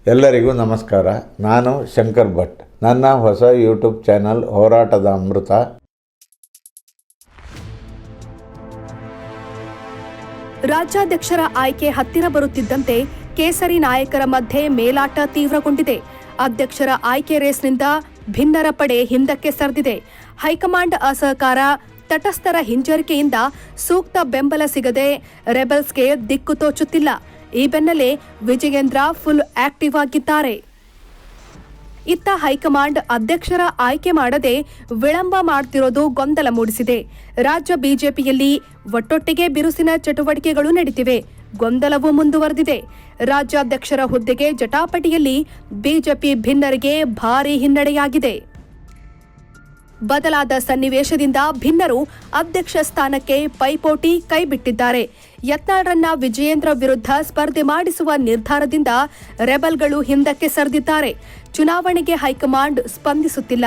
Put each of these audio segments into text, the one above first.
ಎಲ್ಲರಿಗೂ ನಮಸ್ಕಾರ. ನಾನು ಶಂಕರ್ ಭಟ್. ನನ್ನ ಹೊಸ ಯೂಟ್ಯೂಬ್ ಚಾನಲ್ ಹೋರಾಟದ ಅಮೃತ. ರಾಜ್ಯಾಧ್ಯಕ್ಷರ ಆಯ್ಕೆ ಹತ್ತಿರ ಬರುತ್ತಿದ್ದಂತೆ ಕೇಸರಿ ನಾಯಕರ ಮಧ್ಯೆ ಮೇಲಾಟ ತೀವ್ರಗೊಂಡಿದೆ. ಅಧ್ಯಕ್ಷರ ಆಯ್ಕೆ ರೇಸ್ನಿಂದ ಭಿನ್ನರ ಪಡೆ ಹಿಂದಕ್ಕೆ ಸರಿದಿದೆ. ಹೈಕಮಾಂಡ್ ಅಸಹಕಾರ, ತಟಸ್ಥರ ಹಿಂಜರಿಕೆಯಿಂದ ಸೂಕ್ತ ಬೆಂಬಲ ಸಿಗದೆ ರೆಬೆಲ್ಸ್ಗೆ ದಿಕ್ಕು ತೋಚುತ್ತಿಲ್ಲ. ಈ ಬೆನ್ನಲ್ಲೇ ವಿಜಯೇಂದ್ರ ಫುಲ್ ಆಕ್ಟಿವ್ ಆಗಿದ್ದಾರೆ. ಇತ್ತ ಹೈಕಮಾಂಡ್ ಅಧ್ಯಕ್ಷರ ಆಯ್ಕೆ ಮಾಡದೆ ವಿಳಂಬ ಮಾಡುತ್ತಿರೋದು ಗೊಂದಲ ಮೂಡಿಸಿದೆ. ರಾಜ್ಯ ಬಿಜೆಪಿಯಲ್ಲಿ ಒಟ್ಟೊಟ್ಟಿಗೆ ಬಿರುಸಿನ ಚಟುವಟಿಕೆಗಳು ನಡೀತಿವೆ. ಗೊಂದಲವೂ ಮುಂದುವರೆದಿದೆ. ರಾಜ್ಯಾಧ್ಯಕ್ಷರ ಹುದ್ದೆಗೆ ಜಟಾಪಟಿಯಲ್ಲಿ ಬಿಜೆಪಿ ಭಿನ್ನರಿಗೆ ಭಾರೀ ಹಿನ್ನಡೆಯಾಗಿದೆ. ಬದಲಾದ ಸನ್ನಿವೇಶದಿಂದ ಭಿನ್ನರು ಅಧ್ಯಕ್ಷ ಸ್ಥಾನಕ್ಕೆ ಪೈಪೋಟಿ ಕೈಬಿಟ್ಟಿದ್ದಾರೆ. ಯತ್ನಾಳ್ರನ್ನ ವಿಜಯೇಂದ್ರ ವಿರುದ್ಧ ಸ್ಪರ್ಧೆ ಮಾಡಿಸುವ ನಿರ್ಧಾರದಿಂದ ರೆಬಲ್ಗಳು ಹಿಂದಕ್ಕೆ ಸರಿದಿದ್ದಾರೆ. ಚುನಾವಣೆಗೆ ಹೈಕಮಾಂಡ್ ಸ್ಪಂದಿಸುತ್ತಿಲ್ಲ.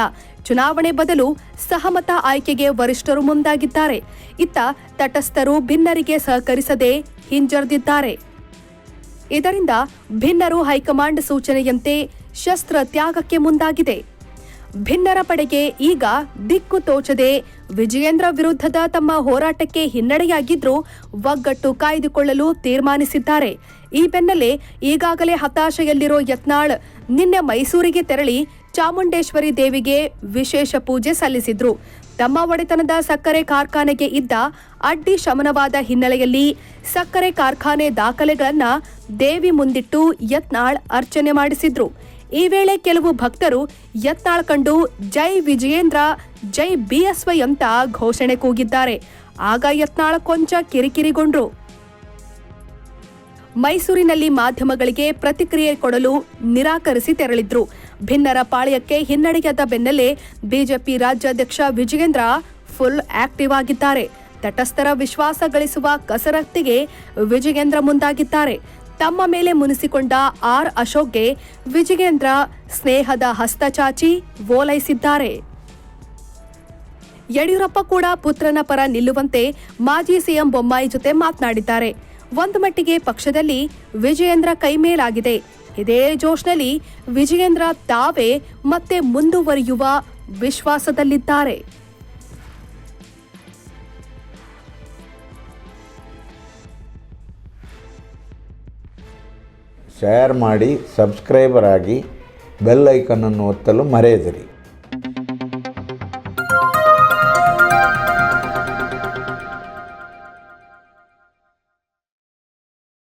ಚುನಾವಣೆ ಬದಲು ಸಹಮತ ಆಯ್ಕೆಗೆ ವರಿಷ್ಠರು ಮುಂದಾಗಿದ್ದಾರೆ. ಇತ್ತ ತಟಸ್ಥರು ಭಿನ್ನರಿಗೆ ಸಹಕರಿಸದೆ ಹಿಂಜರಿದಿದ್ದಾರೆ. ಇದರಿಂದ ಭಿನ್ನರು ಹೈಕಮಾಂಡ್ ಸೂಚನೆಯಂತೆ ಶಸ್ತ್ರ ತ್ಯಾಗಕ್ಕೆ ಮುಂದಾಗಿದೆ. ಭಿನ್ನರ ಪಡೆಗೆ ಈಗ ದಿಕ್ಕು ತೋಚದೆ ವಿಜಯೇಂದ್ರ ವಿರುದ್ಧದ ತಮ್ಮ ಹೋರಾಟಕ್ಕೆ ಹಿನ್ನಡೆಯಾಗಿದ್ರೂ ಒಗ್ಗಟ್ಟು ಕಾಯ್ದುಕೊಳ್ಳಲು ತೀರ್ಮಾನಿಸಿದ್ದಾರೆ. ಈ ಬೆನ್ನಲ್ಲೇ ಈಗಾಗಲೇ ಹತಾಶೆಯಲ್ಲಿರೋ ಯತ್ನಾಳ್ ನಿನ್ನೆ ಮೈಸೂರಿಗೆ ತೆರಳಿ ಚಾಮುಂಡೇಶ್ವರಿ ದೇವಿಗೆ ವಿಶೇಷ ಪೂಜೆ ಸಲ್ಲಿಸಿದ್ರು. ತಮ್ಮ ಒಡೆತನದ ಸಕ್ಕರೆ ಕಾರ್ಖಾನೆಗೆ ಇದ್ದ ಅಡ್ಡಿ ಶಮನವಾದ ಹಿನ್ನೆಲೆಯಲ್ಲಿ ಸಕ್ಕರೆ ಕಾರ್ಖಾನೆ ದಾಖಲೆಗಳನ್ನ ದೇವಿ ಮುಂದಿಟ್ಟು ಯತ್ನಾಳ್ ಅರ್ಚನೆ ಮಾಡಿಸಿದ್ರು. ಈ ವೇಳೆ ಕೆಲವು ಭಕ್ತರು ಯತ್ನಾಳ್ ಕಂಡು ಜೈ ವಿಜಯೇಂದ್ರ, ಜೈ ಬಿಎಸ್ವೈ ಅಂತ ಘೋಷಣೆ ಕೂಗಿದ್ದಾರೆ. ಆಗ ಯತ್ನಾಳ್ ಕೊಂಚ ಕಿರಿಕಿರಿಗೊಂಡ್ರು. ಮೈಸೂರಿನಲ್ಲಿ ಮಾಧ್ಯಮಗಳಿಗೆ ಪ್ರತಿಕ್ರಿಯೆ ಕೊಡಲು ನಿರಾಕರಿಸಿ ತೆರಳಿದ್ರು. ಭಿನ್ನರ ಪಾಳ್ಯಕ್ಕೆ ಹಿನ್ನಡೆಯಾದ ಬೆನ್ನಲ್ಲೇ ಬಿಜೆಪಿ ರಾಜ್ಯಾಧ್ಯಕ್ಷ ವಿಜಯೇಂದ್ರ ಫುಲ್ ಆಕ್ಟಿವ್ ಆಗಿದ್ದಾರೆ. ತಟಸ್ಥರ ವಿಶ್ವಾಸ ಗಳಿಸುವ ಕಸರತ್ತಿಗೆ ವಿಜಯೇಂದ್ರ ಮುಂದಾಗಿದ್ದಾರೆ. ತಮ್ಮ ಮೇಲೆ ಮುನಿಸಿಕೊಂಡ ಆರ್ ಅಶೋಕ್ಗೆ ವಿಜಯೇಂದ್ರ ಸ್ನೇಹದ ಹಸ್ತಚಾಚಿ ಓಲೈಸಿದ್ದಾರೆ. ಯಡಿಯೂರಪ್ಪ ಕೂಡ ಪುತ್ರನ ಪರ ನಿಲ್ಲುವಂತೆ ಮಾಜಿ ಸಿಎಂ ಬೊಮ್ಮಾಯಿ ಜೊತೆ ಮಾತನಾಡಿದ್ದಾರೆ. ಒಂದು ಮಟ್ಟಿಗೆ ಪಕ್ಷದಲ್ಲಿ ವಿಜಯೇಂದ್ರ ಕೈಮೇಲಾಗಿದೆ. ಇದೇ ಜೋಶ್ನಲ್ಲಿ ವಿಜಯೇಂದ್ರ ತಾವೇ ಮತ್ತೆ ಮುಂದುವರಿಯುವ ವಿಶ್ವಾಸದಲ್ಲಿದ್ದಾರೆ. ಶೇರ್ ಮಾಡಿ, ಸಬ್ಸ್ಕ್ರೈಬರ್ ಆಗಿ, ಬೆಲ್ ಐಕನ್ ಅನ್ನು ಒತ್ತಲು ಮರೆಯದಿರಿ.